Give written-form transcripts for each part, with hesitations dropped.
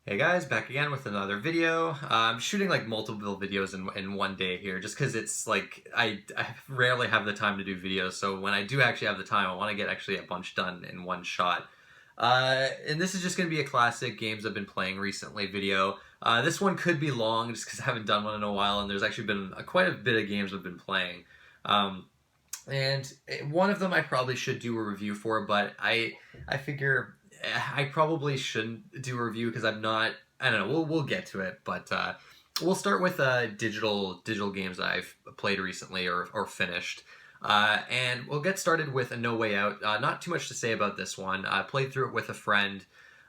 Hey guys, back again with another video. I'm shooting like multiple videos in one day here just because it's like I rarely have the time to do videos, so when I do actually have the time, I want to get actually a bunch done in one shot. And this is just going to be a classic games I've been playing recently video. This one could be long just because I haven't done one in a while, and there's actually been quite a bit of games I've been playing. Um, and one of them I probably should do a review for, but I figure I probably shouldn't do a review because I'm not. I don't know. We'll get to it, but we'll start with digital games that I've played recently or finished. And we'll get started with A No Way Out. Not too much to say about this one. I played through it with a friend,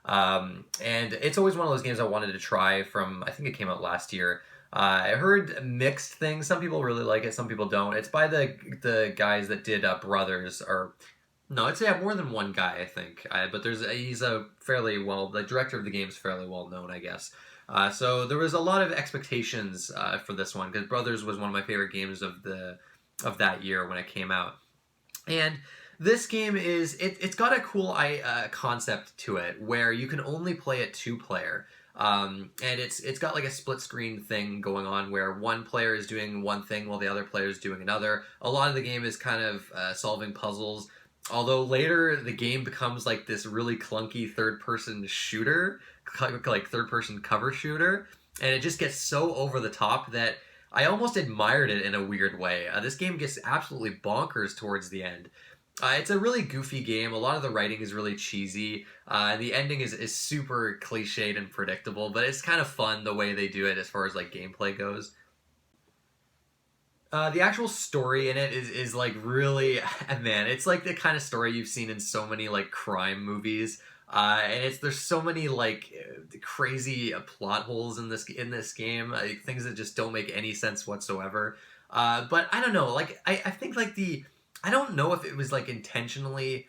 and it's always one of those games I wanted to try. From I think it came out last year. I heard mixed things. Some people really like it, some people don't. It's by the guys that did Brothers, or no, it's more than one guy, I think. But he's a fairly the director of the game is fairly well known, I guess. So there was a lot of expectations for this one because Brothers was one of my favorite games of that year when it came out, and this game it's got a cool concept to it where you can only play it two player. And it's got like a split screen thing going on where one player is doing one thing while the other player is doing another. A lot of the game is kind of solving puzzles. Although later the game becomes like this really clunky third person shooter, like third person cover shooter, and it just gets so over the top that I almost admired it in a weird way. This game gets absolutely bonkers towards the end. It's a really goofy game. A lot of the writing is really cheesy. And the ending is super cliched and predictable, but it's kind of fun the way they do it as far as like gameplay goes. The actual story in it is like really, man, it's like the kind of story you've seen in so many like crime movies. And there's so many like crazy plot holes in this game, things that just don't make any sense whatsoever. But I don't know, like I think like I don't know if it was like intentionally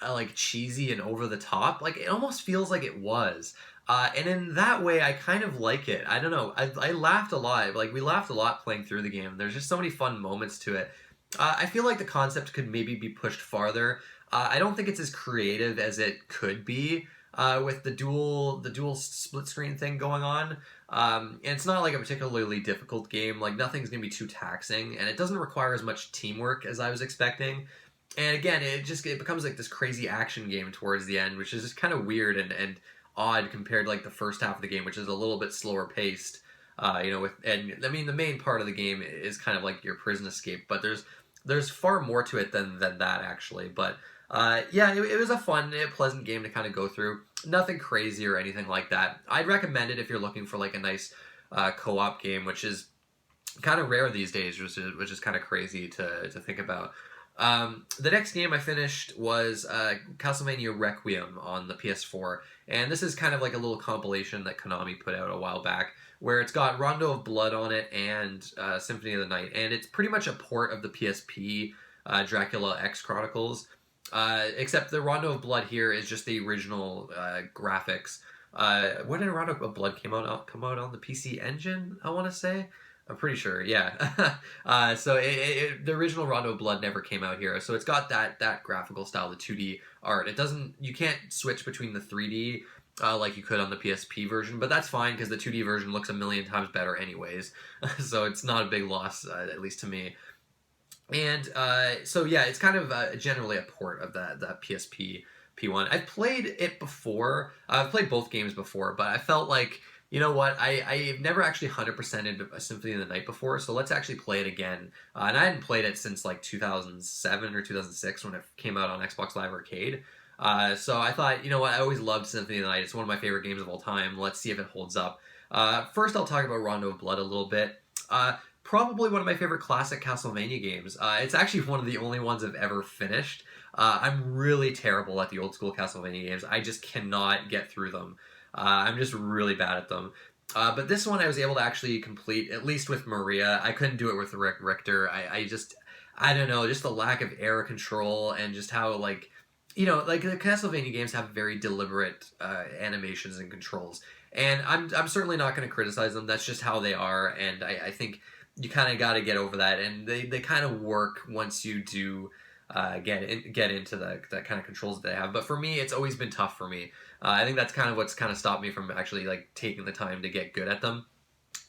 like cheesy and over the top. Like it almost feels like it was. And in that way, I kind of like it. I don't know. I laughed a lot. Like we laughed a lot playing through the game. There's just so many fun moments to it. I feel like the concept could maybe be pushed farther. I don't think it's as creative as it could be with the dual split screen thing going on. And it's not like a particularly difficult game. Like nothing's gonna be too taxing, and it doesn't require as much teamwork as I was expecting. And again, it becomes like this crazy action game towards the end, which is just kind of weird and odd compared to like the first half of the game, which is a little bit slower paced. And I mean the main part of the game is kind of like your prison escape, but there's far more to it than that actually. But yeah, it was a fun, pleasant game to kind of go through. Nothing crazy or anything like that. I'd recommend it if you're looking for like a nice co-op game, which is kind of rare these days, which is kind of crazy to think about. The next game I finished was Castlevania Requiem on the PS4, and this is kind of like a little compilation that Konami put out a while back, where it's got Rondo of Blood on it and Symphony of the Night, and it's pretty much a port of the PSP Dracula X Chronicles, except the Rondo of Blood here is just the original graphics. When did Rondo of Blood come out on the PC Engine? I want to say. I'm pretty sure, yeah. So the original Rondo of Blood never came out here, so it's got that graphical style, the 2D art. It doesn't, you can't switch between the 3D like you could on the PSP version, but that's fine because the 2D version looks a million times better anyways. So it's not a big loss, at least to me. And so yeah, it's kind of generally a port of that PSP P1. I've played it before. I've played both games before, but I felt like, you know what, I've never actually 100%ed a Symphony of the Night before, so let's actually play it again. And I hadn't played it since like 2007 or 2006 when it came out on Xbox Live Arcade. So I thought, you know what, I always loved Symphony of the Night. It's one of my favorite games of all time. Let's see if it holds up. First, I'll talk about Rondo of Blood a little bit. Probably one of my favorite classic Castlevania games. It's actually one of the only ones I've ever finished. I'm really terrible at the old school Castlevania games. I just cannot get through them. I'm just really bad at them. But this one I was able to actually complete, at least with Maria. I couldn't do it with Richter. I don't know, just the lack of error control and just how, like, you know, like the Castlevania games have very deliberate animations and controls. And I'm certainly not going to criticize them. That's just how they are. And I think you kind of got to get over that. And they kind of work once you do get into the kind of controls that they have. But for me, it's always been tough for me. I think that's kind of what's kind of stopped me from actually like taking the time to get good at them.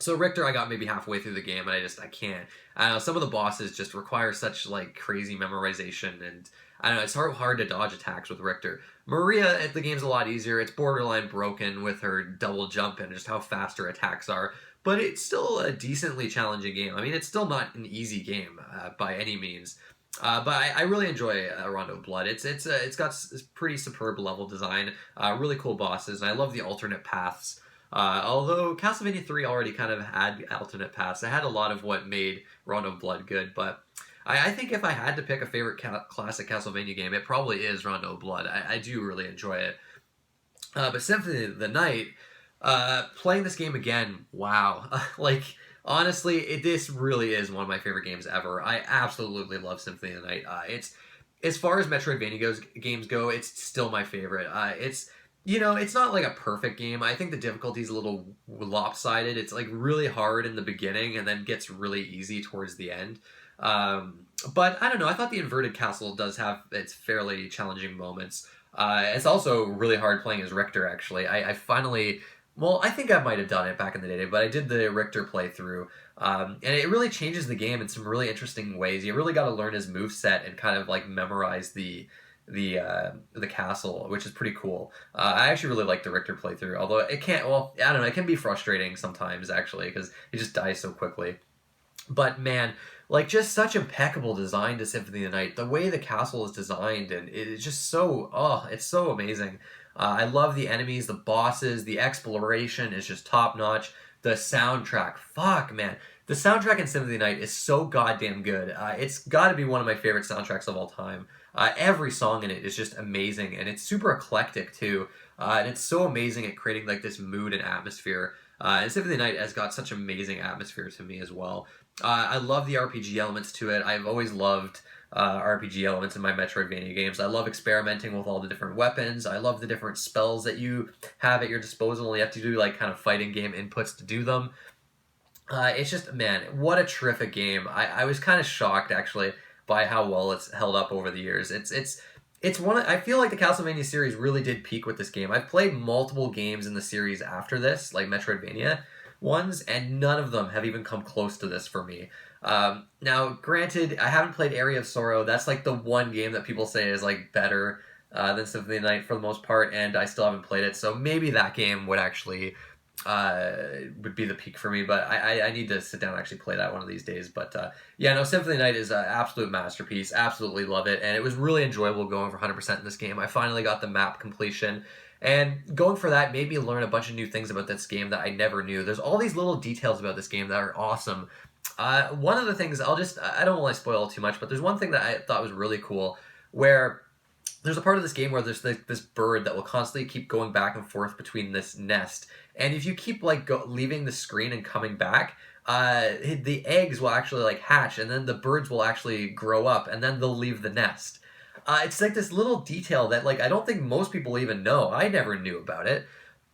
So Richter, I got maybe halfway through the game, and I can't. I don't know. Some of the bosses just require such like crazy memorization, and I don't know. It's hard to dodge attacks with Richter. Maria, the game's a lot easier. It's borderline broken with her double jump and just how fast her attacks are, but it's still a decently challenging game. I mean, it's still not an easy game by any means. But I really enjoy Rondo of Blood. It's got pretty superb level design, really cool bosses, and I love the alternate paths. Although Castlevania 3 already kind of had alternate paths, it had a lot of what made Rondo of Blood good, but I think if I had to pick a favorite classic Castlevania game, it probably is Rondo of Blood. I do really enjoy it. But Symphony of the Night, playing this game again, wow. Like, honestly, this really is one of my favorite games ever. I absolutely love Symphony of the Night. It's as far as Metroidvania games go, it's still my favorite. It's not like a perfect game. I think the difficulty is a little lopsided. It's like really hard in the beginning and then gets really easy towards the end. But I don't know. I thought the Inverted Castle does have its fairly challenging moments. It's also really hard playing as Richter, actually. I finally... Well, I think I might have done it back in the day, but I did the Richter playthrough. And it really changes the game in some really interesting ways. You really got to learn his moveset and kind of like memorize the castle, which is pretty cool. I actually really like the Richter playthrough, although it can't. Well, I don't know. It can be frustrating sometimes actually because it just dies so quickly. But man, like just such impeccable design to Symphony of the Night. The way the castle is designed and it's just it's so amazing. I love the enemies, the bosses, the exploration is just top notch. The soundtrack, fuck man. The soundtrack in Symphony of the Night is so goddamn good. It's got to be one of my favorite soundtracks of all time. Every song in it is just amazing, and it's super eclectic too. And it's so amazing at creating like this mood and atmosphere. And Symphony of the Night has got such amazing atmosphere to me as well. I love the RPG elements to it. I've always loved RPG elements in my Metroidvania games. I love experimenting with all the different weapons. I love the different spells that you have at your disposal. You have to do like kind of fighting game inputs to do them. It's just, man, what a terrific game. I was kind of shocked actually by how well it's held up over the years. It's one. I feel like the Castlevania series really did peak with this game. I've played multiple games in the series after this, like Metroidvania ones, and none of them have even come close to this for me. Now, granted, I haven't played Area of Sorrow. That's like the one game that people say is like better than Symphony of the Night for the most part, and I still haven't played it. So maybe that game would actually would be the peak for me, but I need to sit down and actually play that one of these days. But yeah, no, Symphony of the Night is an absolute masterpiece. Absolutely love it, and it was really enjoyable going for 100% in this game. I finally got the map completion, and going for that made me learn a bunch of new things about this game that I never knew. There's all these little details about this game that are awesome. One of the things, I don't want to spoil too much, but there's one thing that I thought was really cool, where there's a part of this game where there's this bird that will constantly keep going back and forth between this nest, and if you keep like leaving the screen and coming back, the eggs will actually like hatch, and then the birds will actually grow up, and then they'll leave the nest. It's like this little detail that like I don't think most people even know. I never knew about it.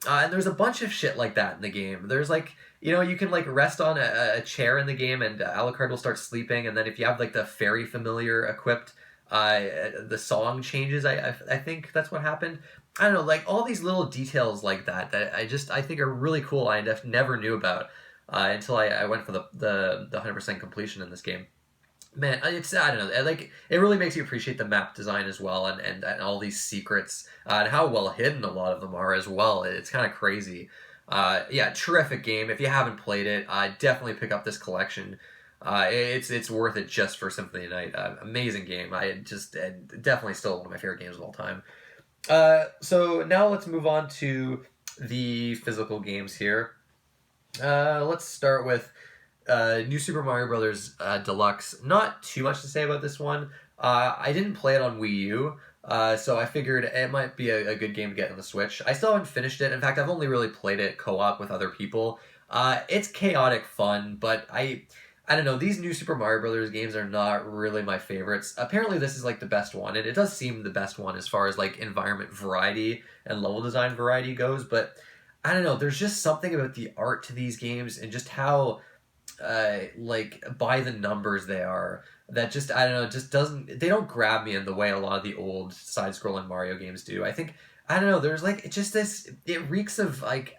And there's a bunch of shit like that in the game. There's like, you can like rest on a chair in the game and Alucard will start sleeping, and then if you have like the fairy familiar equipped, the song changes. I think that's what happened. I don't know, like all these little details like that I think are really cool. I never knew about until I went for the 100% completion in this game. Man, I don't know, like it really makes you appreciate the map design as well, and all these secrets and how well hidden a lot of them are as well. It's kind of crazy. Yeah, terrific game. If you haven't played it, definitely pick up this collection. It's worth it just for Symphony of the Night. Amazing game. Definitely still one of my favorite games of all time. So now let's move on to the physical games here. Let's start with New Super Mario Brothers Deluxe. Not too much to say about this one. I didn't play it on Wii U, so I figured it might be a good game to get on the Switch. I still haven't finished it. In fact, I've only really played it co-op with other people. It's chaotic fun, but I don't know. These New Super Mario Brothers games are not really my favorites. Apparently, this is like the best one, and it does seem the best one as far as like environment variety and level design variety goes. But I don't know. There's just something about the art to these games and just how like by the numbers they are. that just, I don't know, just doesn't, they don't grab me in the way a lot of the old side-scrolling Mario games do. I think, I don't know, there's like just this, it reeks of like,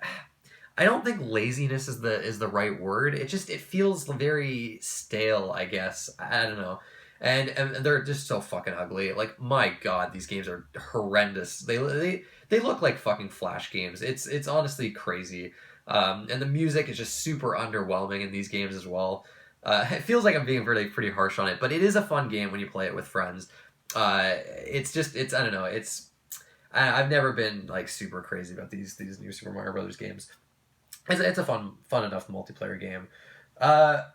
I don't think laziness is the right word. It just, it feels very stale, I guess. I don't know. And they're just so fucking ugly. Like, my god, these games are horrendous. They look like fucking Flash games. It's honestly crazy. And the music is just super underwhelming in these games as well. It feels like I'm being pretty harsh on it, but it is a fun game when you play it with friends. It's just, it's, I don't know, I've never been like super crazy about these new Super Mario Brothers games. It's a fun enough multiplayer game.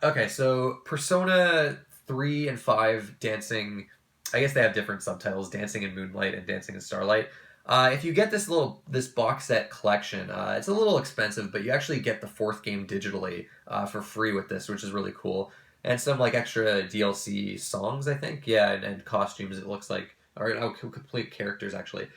Okay, so Persona 3 and 5 Dancing, I guess they have different subtitles, Dancing in Moonlight and Dancing in Starlight. If you get this box set collection, it's a little expensive, but you actually get the fourth game digitally for free with this, which is really cool. And some like extra DLC songs, I think, yeah, and costumes. It looks like, or no, complete characters actually.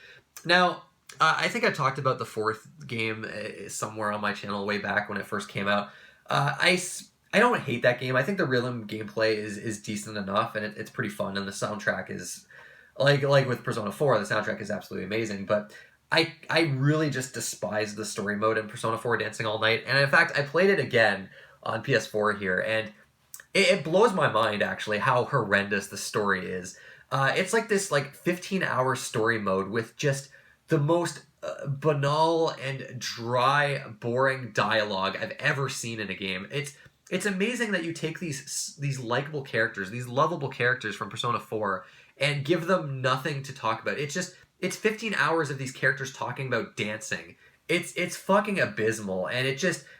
Now, I think I talked about the fourth game somewhere on my channel way back when it first came out. I don't hate that game. I think the rhythm gameplay is decent enough, and it's pretty fun, and the soundtrack is like with Persona 4, the soundtrack is absolutely amazing, but I really just despise the story mode in Persona 4 Dancing All Night. And in fact, I played it again on PS4 here, and it blows my mind actually how horrendous the story is. It's like this like 15-hour story mode with just the most banal and dry, boring dialogue I've ever seen in a game. It's amazing that you take these likable characters, these lovable characters from Persona 4, and give them nothing to talk about. It's 15 hours of these characters talking about dancing. It's fucking abysmal, and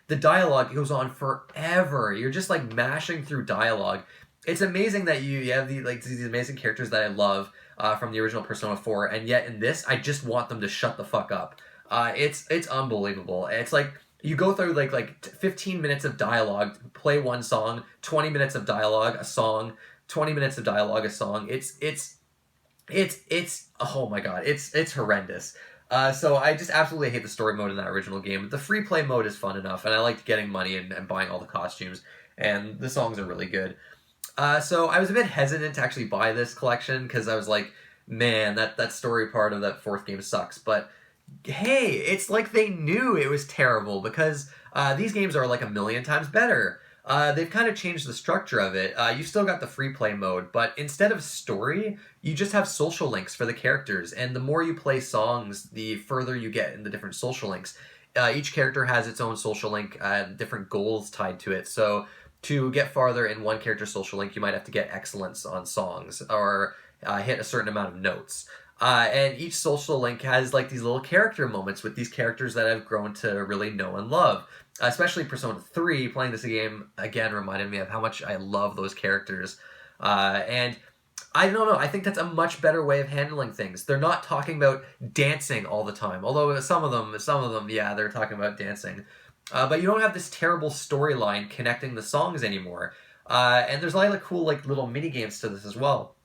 the dialogue goes on forever. You're just like mashing through dialogue. It's amazing that you have these amazing characters that I love from the original Persona 4, and yet in this, I just want them to shut the fuck up. It's unbelievable. It's like you go through 15 minutes of dialogue, play one song, 20 minutes of dialogue, a song, 20 minutes of dialogue, a song. It's oh my god, it's horrendous. So I just absolutely hate the story mode in that original game. The free play mode is fun enough, and I liked getting money and buying all the costumes, and the songs are really good. So I was a bit hesitant to actually buy this collection because I was like, man, that story part of that fourth game sucks. But hey, it's like they knew it was terrible because these games are like a million times better. They've kind of changed the structure of it. You've still got the free play mode, but instead of story, you just have social links for the characters. And the more you play songs, the further you get in the different social links. Each character has its own social link, different goals tied to it. So to get farther in one character's social link, you might have to get excellence on songs or hit a certain amount of notes. And each social link has like these little character moments with these characters that I've grown to really know and love. Especially Persona 3, playing this game again reminded me of how much I love those characters. And I don't know, I think that's a much better way of handling things. They're not talking about dancing all the time, although some of them, yeah, they're talking about dancing. But you don't have this terrible storyline connecting the songs anymore. And there's a lot of cool like little mini games to this as well.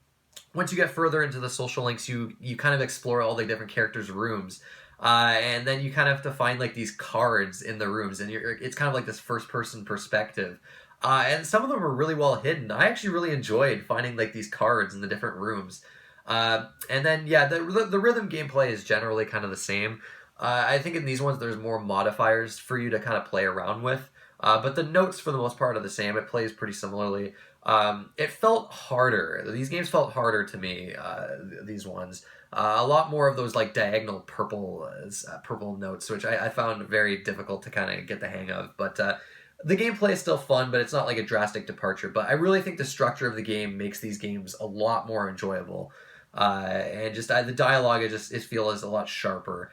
Once you get further into the social links, you kind of explore all the different characters' rooms. And then you kind of have to find like these cards in the rooms, and it's kind of like this first-person perspective. And some of them are really well hidden. I actually really enjoyed finding like these cards in the different rooms. And then yeah, the rhythm gameplay is generally kind of the same. I think in these ones there's more modifiers for you to kind of play around with. But the notes for the most part are the same. It plays pretty similarly. It felt harder. These games felt harder to me. These ones. A lot more of those like diagonal purple notes, which I found very difficult to kind of get the hang of. But the gameplay is still fun, but it's not like a drastic departure. But I really think the structure of the game makes these games a lot more enjoyable. And just the dialogue, it feels a lot sharper.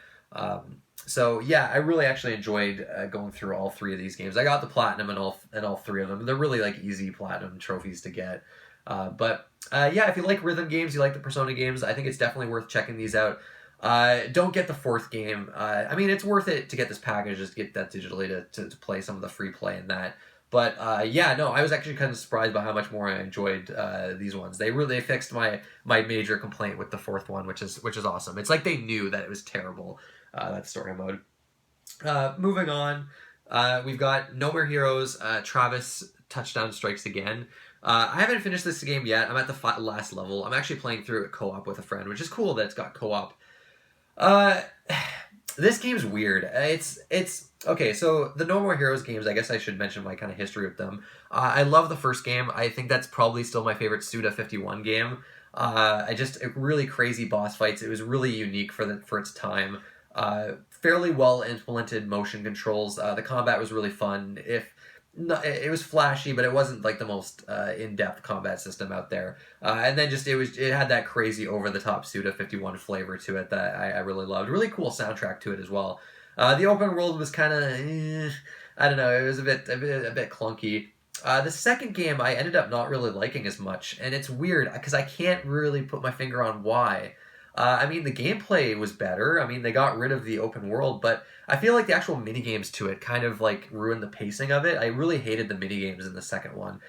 So yeah, I really actually enjoyed going through all three of these games. I got the platinum in all three of them. They're really like easy platinum trophies to get. But yeah, if you like rhythm games, you like the Persona games, I think it's definitely worth checking these out. Don't get the fourth game. I mean, it's worth it to get this package, just to get that digitally to play some of the free play in that. But yeah, no, I was actually kind of surprised by how much more I enjoyed these ones. They really fixed my major complaint with the fourth one, which is awesome. It's like they knew that it was terrible, that story mode. Moving on, we've got No More Heroes. Travis Touchdown Strikes Again. I haven't finished this game yet. I'm at the last level. I'm actually playing through it co-op with a friend, which is cool that it's got co-op. Uh, this game's weird. It's okay. So the No More Heroes games, I guess I should mention my kind of history with them. I love the first game. I think that's probably still my favorite Suda 51 game. I just really crazy boss fights. It was really unique for its time. Fairly well implemented motion controls. The combat was really fun. If no, it was flashy, but it wasn't like the most in-depth combat system out there. And then just it had that crazy over-the-top Suda 51 flavor to it that I really loved. Really cool soundtrack to it as well. The open world was kind of I don't know, it was a bit clunky. The second game I ended up not really liking as much, and it's weird because I can't really put my finger on why. I mean, the gameplay was better. I mean, they got rid of the open world, but I feel like the actual minigames to it kind of like ruined the pacing of it. I really hated the minigames in the second one.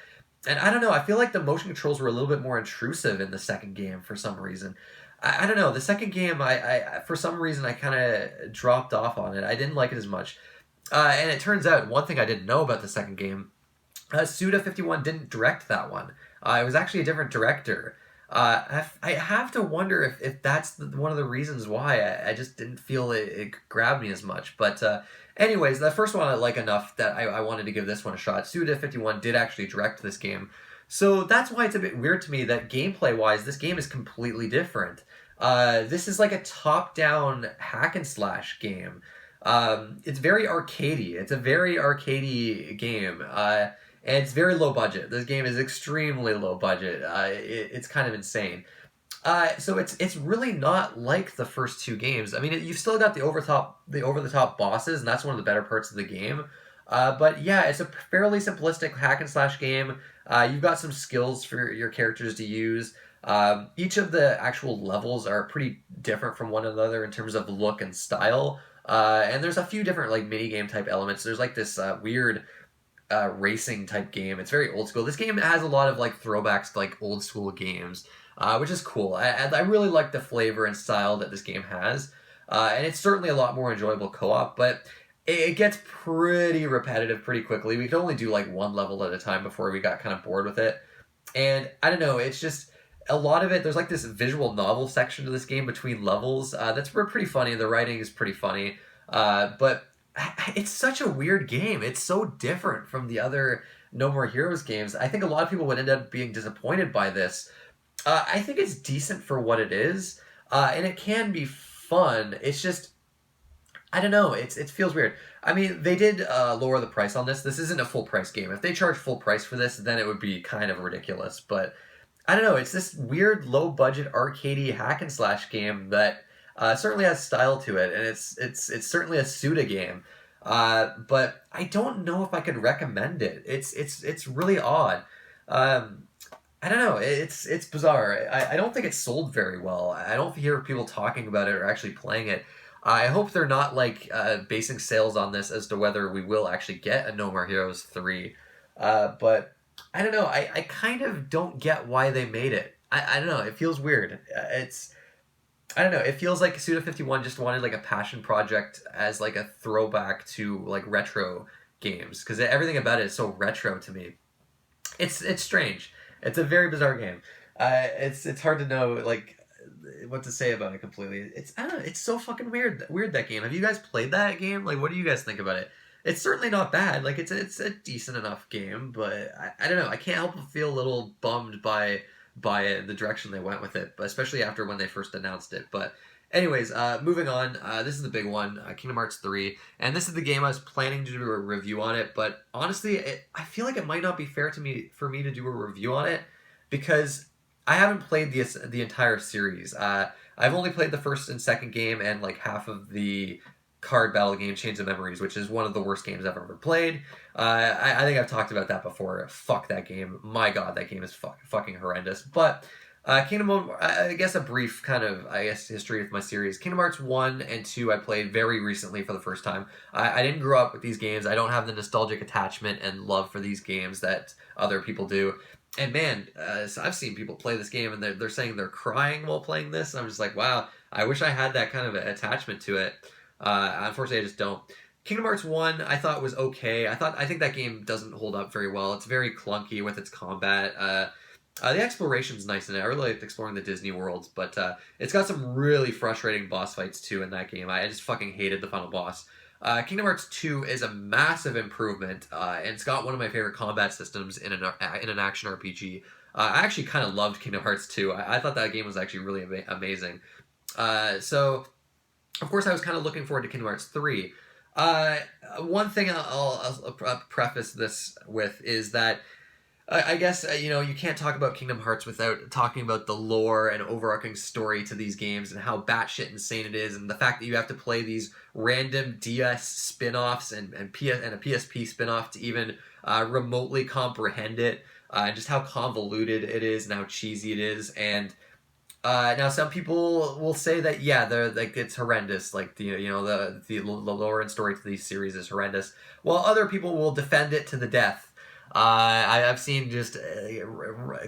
And I don't know, I feel like the motion controls were a little bit more intrusive in the second game for some reason. I don't know, the second game, I for some reason, I kind of dropped off on it. I didn't like it as much. And it turns out, one thing I didn't know about the second game, Suda 51 didn't direct that one. It was actually a different director. I have to wonder if that's one of the reasons why I just didn't feel it grabbed me as much. But anyways, the first one I like enough that I wanted to give this one a shot. Suda 51 did actually direct this game. So that's why it's a bit weird to me that gameplay-wise, this game is completely different. This is like a top-down hack and slash game. It's very arcadey. It's a very arcadey game. And it's very low budget. This game is extremely low budget. It's kind of insane. So it's really not like the first two games. I mean, you've still got the over the top bosses, and that's one of the better parts of the game. But yeah, it's a fairly simplistic hack and slash game. You've got some skills for your characters to use. Each of the actual levels are pretty different from one another in terms of look and style. And there's a few different like mini game type elements. There's like this weird racing type game. It's very old school. This game has a lot of like throwbacks to like old school games, which is cool. I really like the flavor and style that this game has, and it's certainly a lot more enjoyable co-op. But it gets pretty repetitive pretty quickly. We could only do like one level at a time before we got kind of bored with it. And I don't know. It's just a lot of it. There's like this visual novel section to this game between levels. That's pretty funny. The writing is pretty funny, but it's such a weird game. It's so different from the other No More Heroes games. I think a lot of people would end up being disappointed by this. I think it's decent for what it is, and it can be fun. It's just, I don't know. It feels weird. I mean, they did lower the price on this. This isn't a full price game. If they charge full price for this, then it would be kind of ridiculous. But I don't know. It's this weird low budget arcadey hack and slash game that certainly has style to it, and it's certainly a Suda game. But I don't know if I could recommend it. It's really odd. I don't know. It's bizarre. I don't think it's sold very well. I don't hear people talking about it or actually playing it. I hope they're not like basing sales on this as to whether we will actually get a No More Heroes 3. But I don't know. I kind of don't get why they made it. I don't know. It feels weird. I don't know. It feels like Suda 51 just wanted like a passion project as like a throwback to like retro games because everything about it is so retro to me. It's strange. It's a very bizarre game. It's hard to know like what to say about it completely. I don't know. It's so fucking weird. Weird that game. Have you guys played that game? Like, what do you guys think about it? It's certainly not bad. Like, it's a decent enough game, but I don't know. I can't help but feel a little bummed by the direction they went with it, but especially after when they first announced it. But anyways, moving on. This is the big one, Kingdom Hearts 3, and this is the game I was planning to do a review on it. But honestly, I feel like it might not be fair for me to do a review on it because I haven't played the entire series. I've only played the first and second game and like half of the card battle game Chains of Memories, which is one of the worst games I've ever played. I think I've talked about that before. Fuck that game. My god, that game is fucking horrendous. But I guess a brief kind of, history of my series. Kingdom Hearts 1 and 2 I played very recently for the first time. I didn't grow up with these games. I don't have the nostalgic attachment and love for these games that other people do. And man, so I've seen people play this game and they're saying they're crying while playing this. And I'm just like, wow, I wish I had that kind of attachment to it. Unfortunately, I just don't. Kingdom Hearts 1 I thought was okay. I think that game doesn't hold up very well. It's very clunky with its combat. The exploration's nice in it. I really liked exploring the Disney worlds, but it's got some really frustrating boss fights too in that game. I just fucking hated the final boss. Kingdom Hearts 2 is a massive improvement, and it's got one of my favorite combat systems in an action RPG. I actually kind of loved Kingdom Hearts 2. I thought that game was actually really amazing. So, of course, I was kind of looking forward to Kingdom Hearts 3. One thing I'll preface this with is that I guess, you can't talk about Kingdom Hearts without talking about the lore and overarching story to these games and how batshit insane it is, and the fact that you have to play these random DS spin-offs and a PSP spin-off to even remotely comprehend it, and just how convoluted it is and how cheesy it is. And now some people will say that, yeah, they're like, it's horrendous, like the lore and story to these series is horrendous, while other people will defend it to the death. I've seen just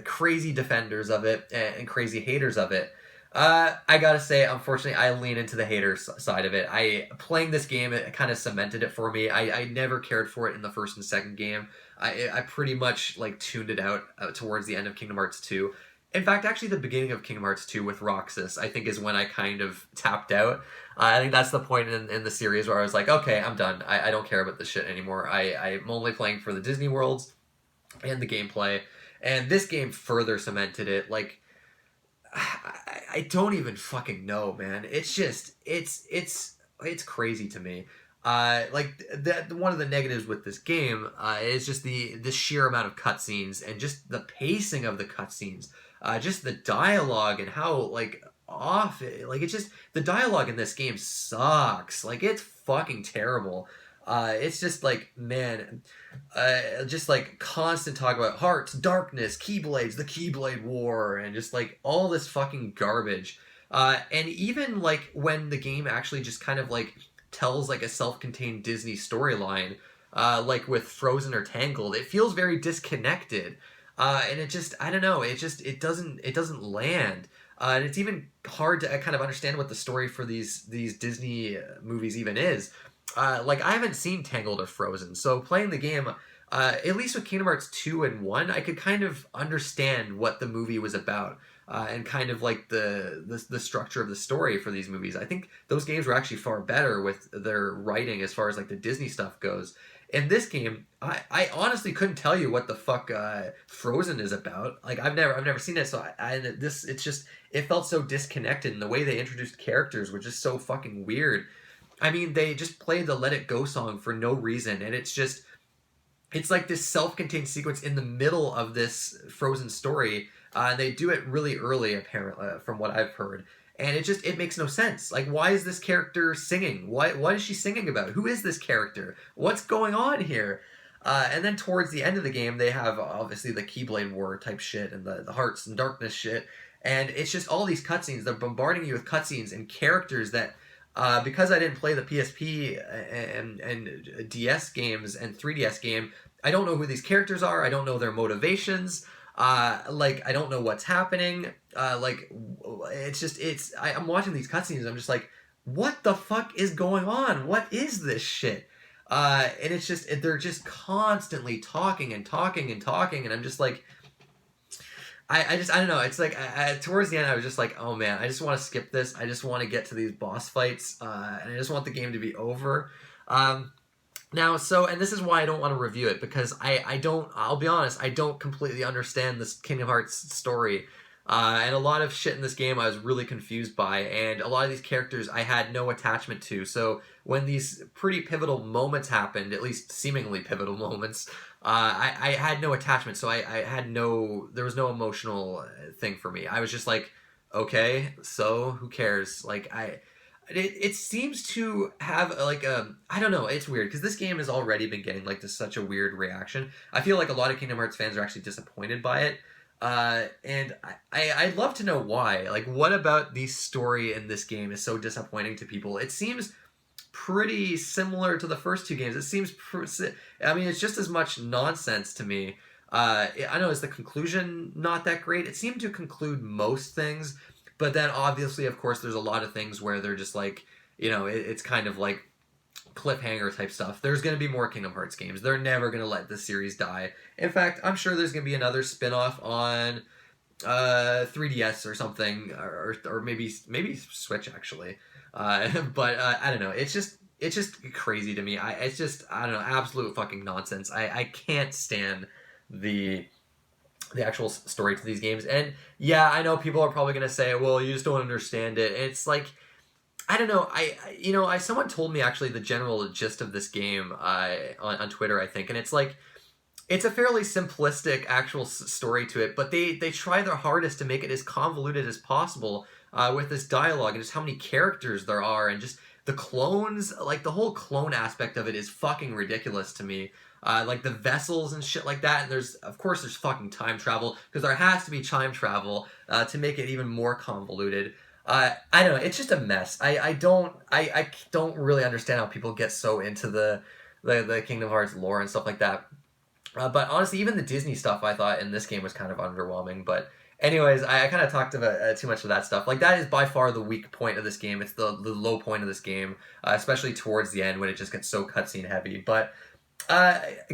crazy defenders of it and crazy haters of it. I gotta say, unfortunately, I lean into the hater side of it. Playing this game, it kind of cemented it for me. I never cared for it in the first and second game. I pretty much like tuned it out towards the end of Kingdom Hearts 2. In fact, actually, the beginning of Kingdom Hearts 2 with Roxas, I think, is when I kind of tapped out. I think that's the point in the series where I was like, okay, I'm done. I don't care about this shit anymore. I'm only playing for the Disney worlds and the gameplay. And this game further cemented it. Like, I don't even fucking know, man. It's just, it's crazy to me. One of the negatives with this game is just the sheer amount of cutscenes and just the pacing of the cutscenes. Just the dialogue and how like off it, like it's just the dialogue in this game sucks. Like it's fucking terrible. It's just like, man, just like constant talk about hearts, darkness, keyblades, the Keyblade War, and just like all this fucking garbage. And even like when the game actually just kind of like tells like a self-contained Disney storyline, like with Frozen or Tangled, it feels very disconnected. And it just, I don't know, it doesn't land. And it's even hard to kind of understand what the story for these Disney movies even is. Like, I haven't seen Tangled or Frozen, so playing the game, at least with Kingdom Hearts 2 and 1, I could kind of understand what the movie was about, and kind of like the structure of the story for these movies. I think those games were actually far better with their writing as far as like the Disney stuff goes. In this game, I honestly couldn't tell you what the fuck Frozen is about. Like I've never seen it, so it felt so disconnected, and the way they introduced characters were just so fucking weird. I mean, they just played the Let It Go song for no reason, and it's like this self-contained sequence in the middle of this Frozen story. They do it really early, apparently, from what I've heard. And it makes no sense. Like, why is this character singing? What is she singing about? Who is this character? What's going on here? And then towards the end of the game, they have, obviously, the Keyblade War type shit and the Hearts and Darkness shit. And it's just all these cutscenes. They're bombarding you with cutscenes and characters that, because I didn't play the PSP and DS games and 3DS game, I don't know who these characters are. I don't know their motivations. Like, I don't know what's happening. I'm watching these cutscenes. I'm just like, what the fuck is going on? What is this shit? And it's just, they're just constantly talking and talking and talking. And I'm just like, I don't know. It's like, towards the end, I was just like, oh man, I just want to skip this. I just want to get to these boss fights. And I just want the game to be over. And this is why I don't want to review it, because I'll be honest, I don't completely understand this Kingdom Hearts story. And a lot of shit in this game I was really confused by, and a lot of these characters I had no attachment to. So when these pretty pivotal moments happened, at least seemingly pivotal moments, I had no attachment. So there was no emotional thing for me. I was just like, okay, so who cares? Like, it seems to have like I don't know, it's weird because this game has already been getting like such a weird reaction. I feel like a lot of Kingdom Hearts fans are actually disappointed by it, and I'd love to know why. Like, what about the story in this game is so disappointing to people? It seems pretty similar to the first two games. It seems I mean, it's just as much nonsense to me. I know, is the conclusion not that great? It seemed to conclude most things. But then, obviously, of course, there's a lot of things where they're just like, it's kind of like cliffhanger type stuff. There's going to be more Kingdom Hearts games. They're never going to let this series die. In fact, I'm sure there's going to be another spin-off on 3DS or something, or maybe Switch actually. But I don't know. It's just crazy to me. It's just, I don't know, absolute fucking nonsense. I can't stand the actual story to these games. And yeah, I know people are probably gonna say, well, you just don't understand it. And it's like, I don't know. Someone told me actually the general gist of this game on Twitter, I think, and it's like, it's a fairly simplistic actual story to it, but they try their hardest to make it as convoluted as possible with this dialogue and just how many characters there are, and just the clones. Like, the whole clone aspect of it is fucking ridiculous to me. Like the vessels and shit like that, and there's fucking time travel, because there has to be time travel to make it even more convoluted. I don't know. It's just a mess. I don't really understand how people get so into the Kingdom Hearts lore and stuff like that. But honestly, even the Disney stuff I thought in this game was kind of underwhelming. But anyways, I kind of talked about too much of that stuff. Like, that is by far the weak point of this game. It's the low point of this game, especially towards the end when it just gets so cutscene heavy. But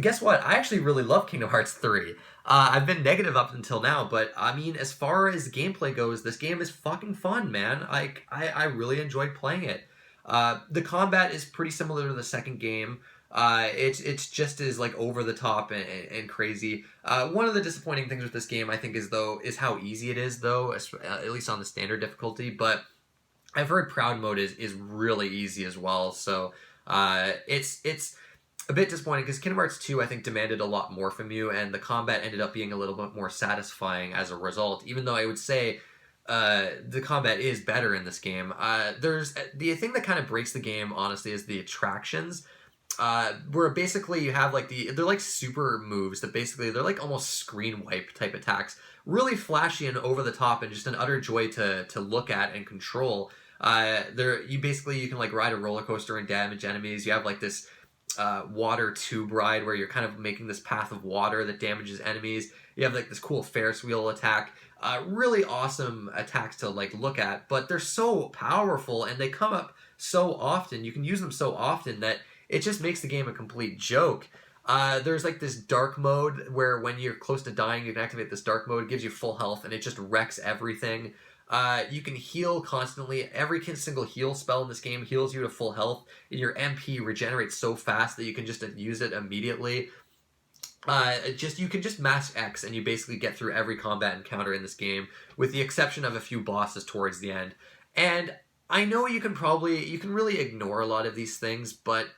guess what? I actually really love Kingdom Hearts 3. I've been negative up until now, but I mean, as far as gameplay goes, this game is fucking fun, man. I really enjoyed playing it. The combat is pretty similar to the second game. It's just as like over the top and crazy. One of the disappointing things with this game, I think, is how easy it is, though, at least on the standard difficulty. But I've heard Proud Mode is really easy as well. So it's a bit disappointing, because Kingdom Hearts 2, I think, demanded a lot more from you, and the combat ended up being a little bit more satisfying as a result, even though I would say the combat is better in this game. There's the thing that kind of breaks the game, honestly, is the attractions, where basically you have like they're like super moves that basically they're like almost screen wipe type attacks, really flashy and over the top, and just an utter joy to look at and control. You can like ride a roller coaster and damage enemies. You have like this water tube ride where you're kind of making this path of water that damages enemies. You have like this cool Ferris wheel attack. Really awesome attacks to like look at, but they're so powerful and they come up so often. You can use them so often that it just makes the game a complete joke. There's like this dark mode where when you're close to dying, you can activate this dark mode. It gives you full health and it just wrecks everything. You can heal constantly. Every single heal spell in this game heals you to full health. And your MP regenerates so fast that you can just use it immediately. You can just mash X and you basically get through every combat encounter in this game, with the exception of a few bosses towards the end. And I know you can really ignore a lot of these things, but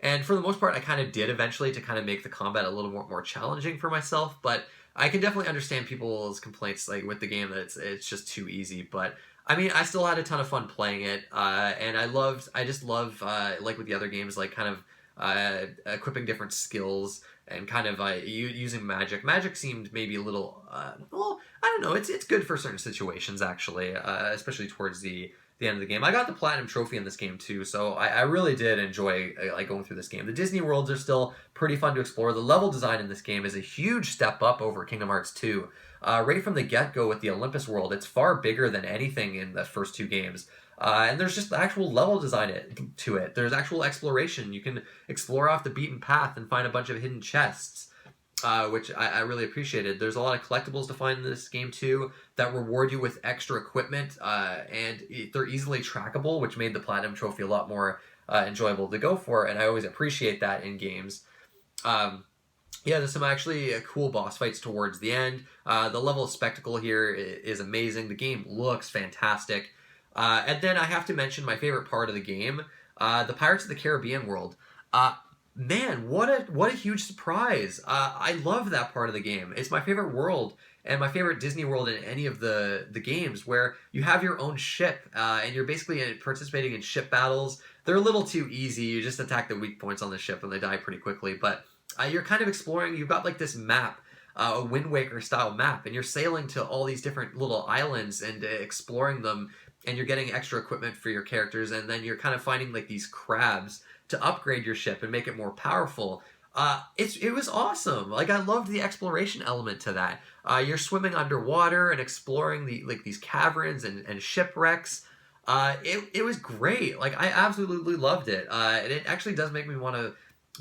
and for the most part, I kind of did eventually to kind of make the combat a little more challenging for myself. But I can definitely understand people's complaints like with the game that it's just too easy. But I mean, I still had a ton of fun playing it, and I just love like with the other games, like kind of equipping different skills and kind of using magic. Magic seemed maybe a little well, I don't know. It's good for certain situations actually, especially towards the end of the game. I got the platinum trophy in this game too, so I really did enjoy like going through this game. The Disney worlds are still pretty fun to explore. The level design in this game is a huge step up over Kingdom Hearts 2. Right from the get-go with the Olympus world, it's far bigger than anything in the first two games. And there's just actual level design to it. There's actual exploration. You can explore off the beaten path and find a bunch of hidden chests, which I really appreciated. There's a lot of collectibles to find in this game too that reward you with extra equipment, and they're easily trackable, which made the Platinum Trophy a lot more enjoyable to go for, and I always appreciate that in games. Yeah, there's some actually cool boss fights towards the end. The level of spectacle here is amazing. The game looks fantastic. And then I have to mention my favorite part of the game, the Pirates of the Caribbean world. Man, what a huge surprise. I love that part of the game. It's my favorite world and my favorite Disney world in any of the games, where you have your own ship and you're basically participating in ship battles. They're a little too easy. You just attack the weak points on the ship and they die pretty quickly. But you're kind of exploring. You've got like this map, a Wind Waker style map, and you're sailing to all these different little islands and exploring them, and you're getting extra equipment for your characters, and then you're kind of finding like these crabs to upgrade your ship and make it more powerful. It was awesome. Like, I loved the exploration element to that. You're swimming underwater and exploring these caverns and shipwrecks. It was great. Like, I absolutely loved it. And it actually does make me want to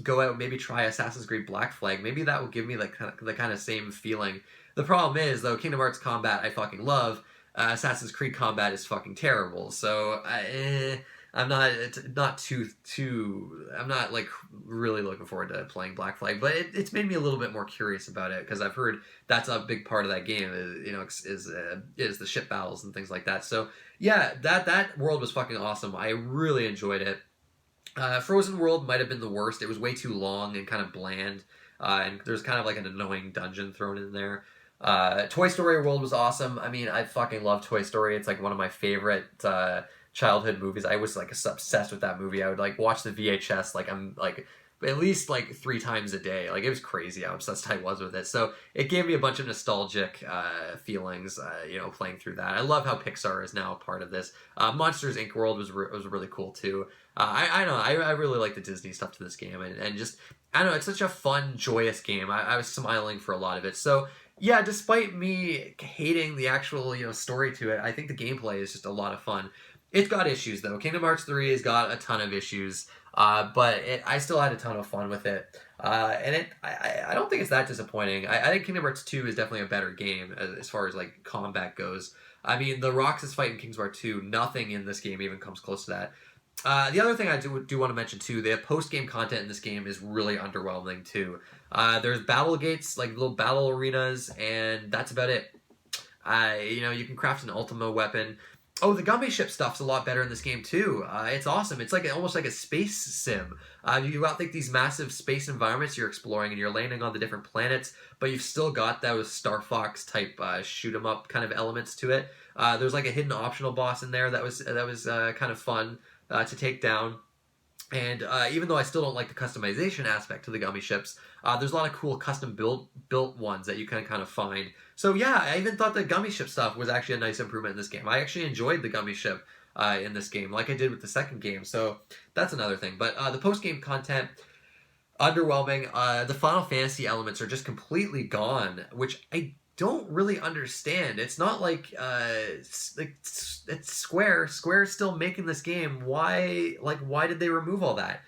go out and maybe try Assassin's Creed Black Flag. Maybe that will give me like the kind of same feeling. The problem is though, Kingdom Hearts combat I fucking love. Assassin's Creed combat is fucking terrible. So I'm not I'm not like really looking forward to playing Black Flag, but it's made me a little bit more curious about it because I've heard that's a big part of that game is the ship battles and things like that. So yeah, that world was fucking awesome. I really enjoyed it. Frozen World might have been the worst. It was way too long and kind of bland, and there's kind of like an annoying dungeon thrown in there. Toy Story World was awesome. I mean, I fucking love Toy Story. It's like one of my favorite childhood movies. I was like obsessed with that movie. I would like watch the VHS like I'm like at least like 3 times a day. Like it was crazy how obsessed I was with it. So it gave me a bunch of nostalgic feelings, playing through that. I love how Pixar is now a part of this. Monsters Inc. World was really cool too. I don't know. I really like the Disney stuff to this game, and just I don't know. It's such a fun, joyous game. I was smiling for a lot of it. So yeah, despite me hating the actual story to it, I think the gameplay is just a lot of fun. It's got issues though. Kingdom Hearts 3 has got a ton of issues, but I still had a ton of fun with it. And I don't think it's that disappointing. I think Kingdom Hearts 2 is definitely a better game as far as like combat goes. I mean, the Roxas fight in Kingdom Hearts 2, nothing in this game even comes close to that. The other thing I do want to mention too, the post-game content in this game is really underwhelming too. There's battle gates, like little battle arenas, and that's about it. You can craft an Ultima weapon. Oh, the Gummy ship stuff's a lot better in this game too. It's awesome. It's like almost like a space sim. You got like these massive space environments you're exploring, and you're landing on the different planets, but you've still got those Star Fox type shoot 'em up kind of elements to it. There's like a hidden optional boss in there that was kind of fun to take down. And even though I still don't like the customization aspect to the Gummy ships, there's a lot of cool custom built ones that you can kind of find. So yeah, I even thought the Gummy ship stuff was actually a nice improvement in this game. I actually enjoyed the Gummy ship in this game, like I did with the second game. So that's another thing. But the post game content, underwhelming. The Final Fantasy elements are just completely gone, which I don't really understand. It's not like it's Square. Square's still making this game. Why did they remove all that?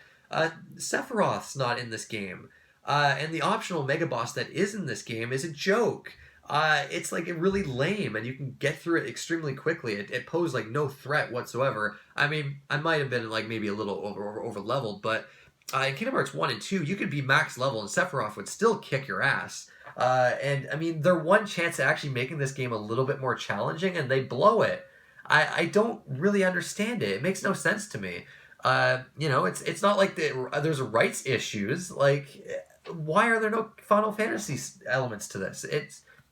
Sephiroth's not in this game, and the optional Mega Boss that is in this game is a joke. It's like really lame, and you can get through it extremely quickly. It posed like no threat whatsoever. I mean, I might have been like maybe a little over leveled, but in Kingdom Hearts 1 and 2, you could be max level and Sephiroth would still kick your ass. And I mean, their one chance at actually making this game a little bit more challenging, and they blow it. I don't really understand it. It makes no sense to me. It's not like there's rights issues. Like, why are there no Final Fantasy elements to this?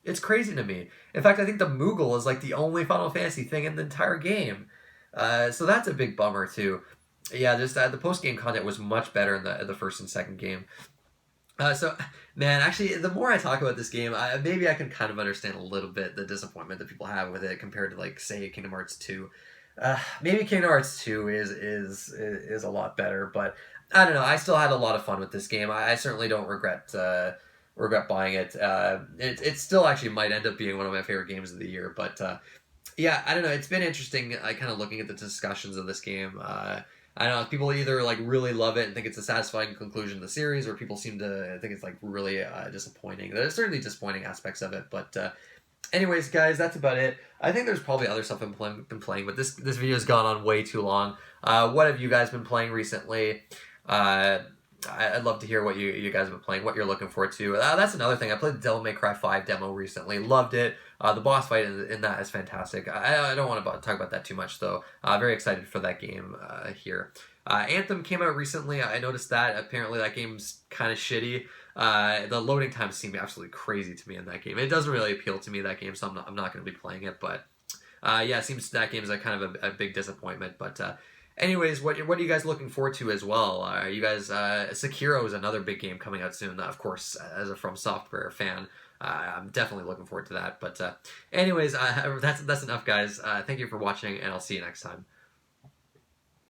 It's crazy to me. In fact, I think the Moogle is like the only Final Fantasy thing in the entire game. So that's a big bummer too. Yeah, the post game content was much better in the first and second game. Man, actually, the more I talk about this game, maybe I can kind of understand a little bit the disappointment that people have with it compared to, like, say, Kingdom Hearts 2. Maybe Kingdom Hearts 2 is a lot better, but I don't know. I still had a lot of fun with this game. I certainly don't regret buying it. It still actually might end up being one of my favorite games of the year, but yeah, I don't know. It's been interesting, kind of looking at the discussions of this game. I don't know, people either like really love it and think it's a satisfying conclusion to the series, or people seem to think it's like really disappointing. There's certainly disappointing aspects of it, but anyways, guys, that's about it. I think there's probably other stuff I've been playing, but this video's gone on way too long. What have you guys been playing recently? I'd love to hear what you guys have been playing, what you're looking forward to. That's another thing. I played the Devil May Cry 5 demo recently. Loved it. The boss fight in that is fantastic. I don't want to talk about that too much, though. Very excited for that game here. Anthem came out recently. I noticed that. Apparently that game's kind of shitty. The loading times seem absolutely crazy to me in that game. It doesn't really appeal to me, that game, so I'm not going to be playing it. But yeah, it seems that game is kind of a big disappointment. But anyways, what are you guys looking forward to as well? You guys, Sekiro is another big game coming out soon. Of course, as a From Software fan, I'm definitely looking forward to that. But anyways, that's enough, guys. Thank you for watching, and I'll see you next time.